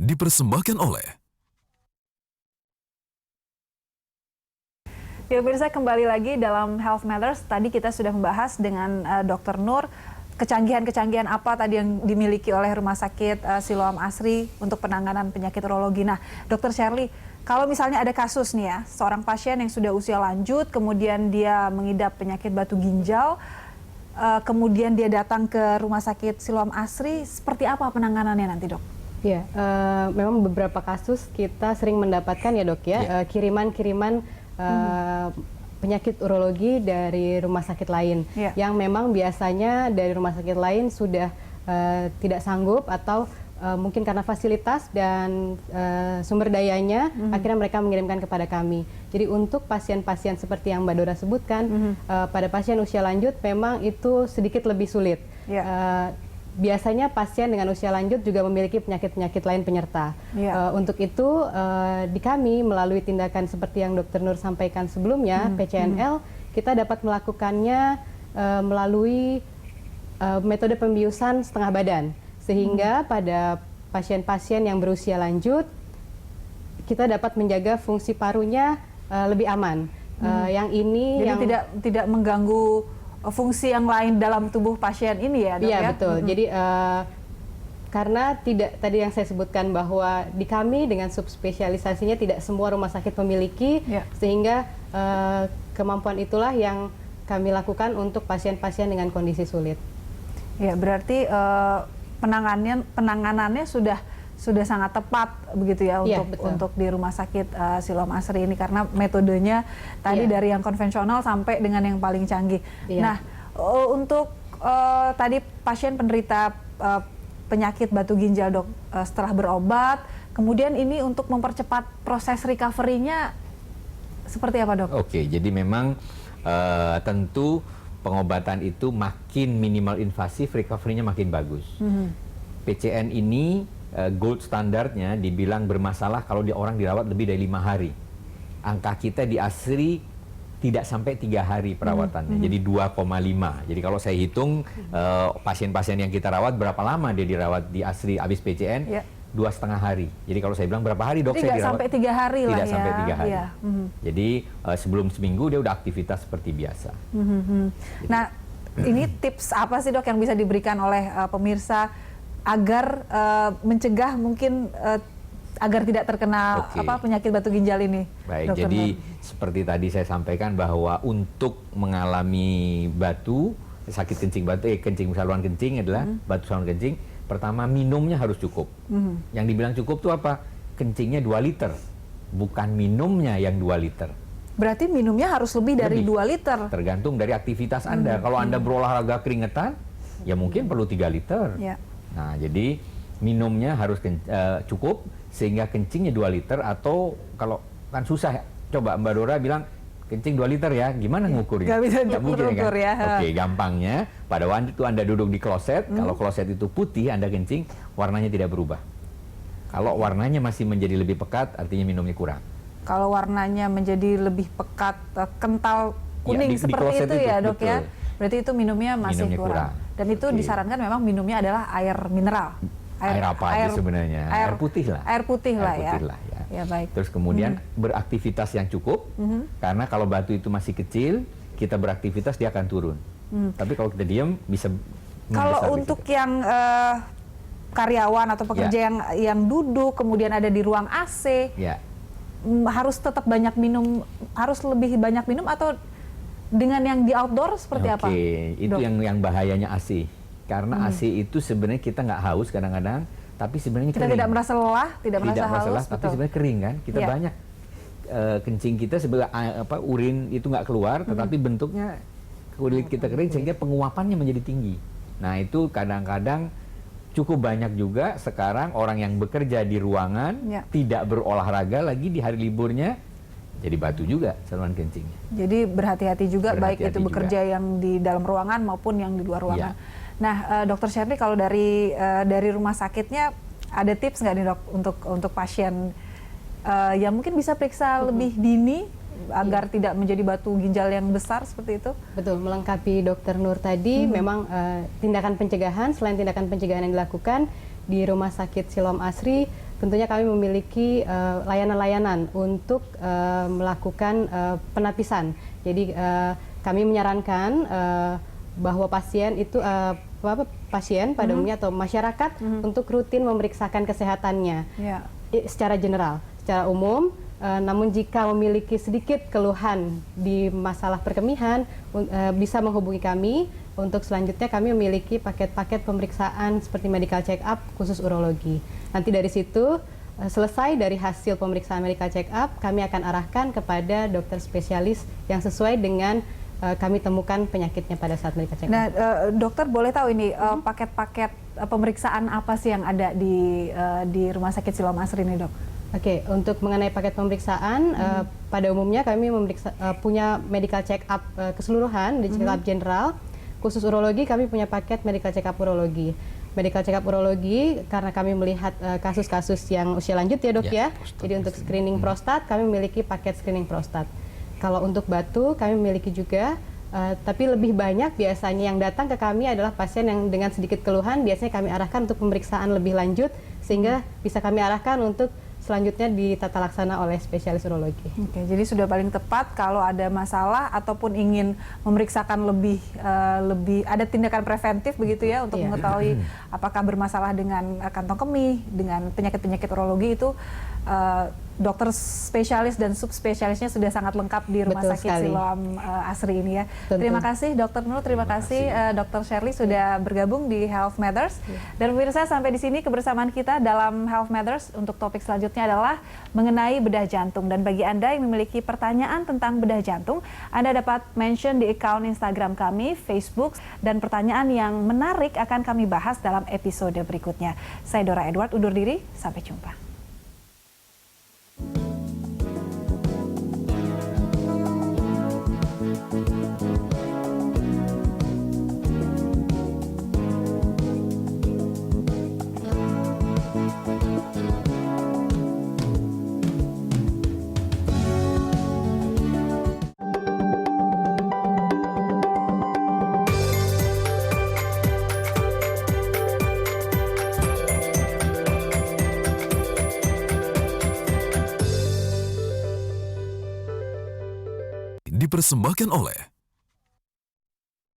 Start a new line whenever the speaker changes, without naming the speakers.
dipersembahkan oleh
Ya pemirsa, kembali lagi dalam Health Matters. Tadi kita sudah membahas dengan Dr. Nur kecanggihan-kecanggihan apa tadi yang dimiliki oleh Rumah Sakit Siloam Asri untuk penanganan penyakit urologi. Nah, Dr. Shirley, kalau misalnya ada kasus nih ya, seorang pasien yang sudah usia lanjut, kemudian dia mengidap penyakit batu ginjal, kemudian dia datang ke Rumah Sakit Siloam Asri, seperti apa penanganannya nanti, Dok?
Ya, memang beberapa kasus kita sering mendapatkan ya dok ya, kiriman-kiriman penyakit urologi dari rumah sakit lain, yang memang biasanya dari rumah sakit lain sudah tidak sanggup atau mungkin karena fasilitas dan sumber dayanya, akhirnya mereka mengirimkan kepada kami. Jadi untuk pasien-pasien seperti yang Mbak Dora sebutkan, pada pasien usia lanjut memang itu sedikit lebih sulit. Biasanya pasien dengan usia lanjut juga memiliki penyakit-penyakit lain penyerta. Untuk itu di kami melalui tindakan seperti yang Dr. Nur sampaikan sebelumnya, PCNL, kita dapat melakukannya melalui metode pembiusan setengah badan. Sehingga pada pasien-pasien yang berusia lanjut, kita dapat menjaga fungsi parunya lebih aman. Yang ini
jadi tidak mengganggu fungsi yang lain dalam tubuh pasien ini ya, dok?
Iya, betul. Jadi karena tidak, tadi yang saya sebutkan bahwa di kami dengan subspesialisasinya tidak semua rumah sakit memiliki, sehingga kemampuan itulah yang kami lakukan untuk pasien-pasien dengan kondisi sulit.
Ya, berarti penanganannya sudah sangat tepat begitu ya untuk di Rumah Sakit Siloam Asri ini, karena metodenya tadi dari yang konvensional sampai dengan yang paling canggih. Nah, untuk tadi pasien penderita penyakit batu ginjal, dok, setelah berobat, kemudian ini untuk mempercepat proses recovery-nya seperti apa, dok?
Oke, jadi memang tentu pengobatan itu makin minimal invasif, recovery-nya makin bagus. PCN ini gold standarnya dibilang bermasalah kalau orang dirawat lebih dari 5 hari. Angka kita di Asri tidak sampai 3 hari perawatannya, jadi 2,5. Jadi kalau saya hitung pasien-pasien yang kita rawat berapa lama dia dirawat di Asri habis PCN, 2,5 hari. Jadi kalau saya bilang berapa hari, dok, saya dirawat?
Tidak sampai 3 hari lah ya.
Tidak sampai 3 hari. Jadi sebelum seminggu dia udah aktivitas seperti biasa.
Nah, ini tips apa sih, dok, yang bisa diberikan oleh pemirsa agar mencegah mungkin agar tidak terkena penyakit batu ginjal ini?
Baik,
Dr.
jadi
Nur,
seperti tadi saya sampaikan bahwa untuk mengalami sakit kencing batu, kencing saluran kencing adalah batu saluran kencing, pertama minumnya harus cukup. Yang dibilang cukup itu apa? Kencingnya 2 liter, bukan minumnya yang 2 liter.
Berarti minumnya harus lebih dari 2 liter?
Tergantung dari aktivitas Anda. Kalau Anda berolahraga keringetan, ya mungkin perlu 3 liter. Nah, jadi minumnya harus cukup sehingga kencingnya 2 liter, atau kalau kan susah, coba Mbak Dora bilang kencing 2 liter ya, gimana ngukurnya?
Nggak bisa
mungkin
diukur ya.
Oke, gampangnya pada waktu itu Anda duduk di kloset, kalau kloset itu putih, Anda kencing, warnanya tidak berubah. Kalau warnanya masih menjadi lebih pekat, artinya minumnya kurang.
Kalau warnanya menjadi lebih pekat, kental, kuning seperti itu ya, dok, ya? Berarti itu minumnya masih kurang. Dan itu disarankan memang minumnya adalah air mineral.
Air apa aja sebenarnya? Air putih lah.
Air putih lah ya.
Ya, baik. Terus kemudian beraktivitas yang cukup, karena kalau batu itu masih kecil, kita beraktivitas dia akan turun. Tapi kalau kita diam bisa.
Kalau untuk yang karyawan atau pekerja yang duduk, kemudian ada di ruang AC, harus tetap banyak minum, harus lebih banyak minum, atau dengan yang di outdoor seperti apa?
Oke, itu yang bahayanya AC. Karena AC itu sebenarnya kita nggak haus kadang-kadang, tapi sebenarnya
kita tidak merasa lelah, tidak merasa haus,
tapi sebenarnya kering kan. Kita banyak kencing kita sebagai urin itu nggak keluar, tetapi bentuknya kulit kita kering sehingga penguapannya menjadi tinggi. Nah, itu kadang-kadang cukup banyak juga sekarang orang yang bekerja di ruangan tidak berolahraga lagi di hari liburnya, jadi batu juga saluran kencingnya.
Jadi berhati-hati juga, baik itu bekerja yang di dalam ruangan maupun yang di luar ruangan. Nah, Dr. Shirley, kalau dari rumah sakitnya ada tips nggak nih, dok, untuk pasien yang mungkin bisa periksa lebih dini agar tidak menjadi batu ginjal yang besar seperti itu?
Betul, melengkapi Dr. Nur tadi, memang tindakan pencegahan, selain tindakan pencegahan yang dilakukan di Rumah Sakit Siloam Asri, tentunya kami memiliki layanan-layanan untuk melakukan penapisan. Jadi kami menyarankan bahwa pasien itu pasien pada umumnya atau masyarakat untuk rutin memeriksakan kesehatannya secara general, secara umum. Namun jika memiliki sedikit keluhan di masalah perkemihan, bisa menghubungi kami. Untuk selanjutnya kami memiliki paket-paket pemeriksaan seperti medical check up khusus urologi. Nanti dari situ selesai dari hasil pemeriksaan medical check up, kami akan arahkan kepada dokter spesialis yang sesuai dengan kami temukan penyakitnya pada saat medical check up.
Nah, dokter boleh tahu ini paket-paket pemeriksaan apa sih yang ada di Rumah Sakit Siloam Asri ini, Dok?
Oke, untuk mengenai paket pemeriksaan, pada umumnya kami punya medical check up keseluruhan, di check up general. Khusus urologi kami punya paket medical check up urologi. Medical check up urologi karena kami melihat kasus-kasus yang usia lanjut ya dok ya. Jadi untuk screening prostat kami memiliki paket screening prostat. Kalau untuk batu kami memiliki juga, tapi lebih banyak biasanya yang datang ke kami adalah pasien yang dengan sedikit keluhan, biasanya kami arahkan untuk pemeriksaan lebih lanjut sehingga bisa kami arahkan untuk selanjutnya ditata laksana oleh spesialis urologi.
Oke, jadi sudah paling tepat kalau ada masalah ataupun ingin memeriksakan lebih ada tindakan preventif begitu ya untuk mengetahui apakah bermasalah dengan kantong kemih, dengan penyakit-penyakit urologi itu dokter spesialis dan subspesialisnya sudah sangat lengkap di Rumah Sakit Siloam Asri ini ya. Tentu. Terima kasih Dr. Nur, terima kasih Dr. Shirley sudah bergabung di Health Matters. Dan pemirsa, sampai di sini kebersamaan kita dalam Health Matters. Untuk topik selanjutnya adalah mengenai bedah jantung. Dan bagi Anda yang memiliki pertanyaan tentang bedah jantung, Anda dapat mention di account Instagram kami, Facebook, dan pertanyaan yang menarik akan kami bahas dalam episode berikutnya. Saya Dora Edward undur diri, sampai jumpa.
Dipersembahkan oleh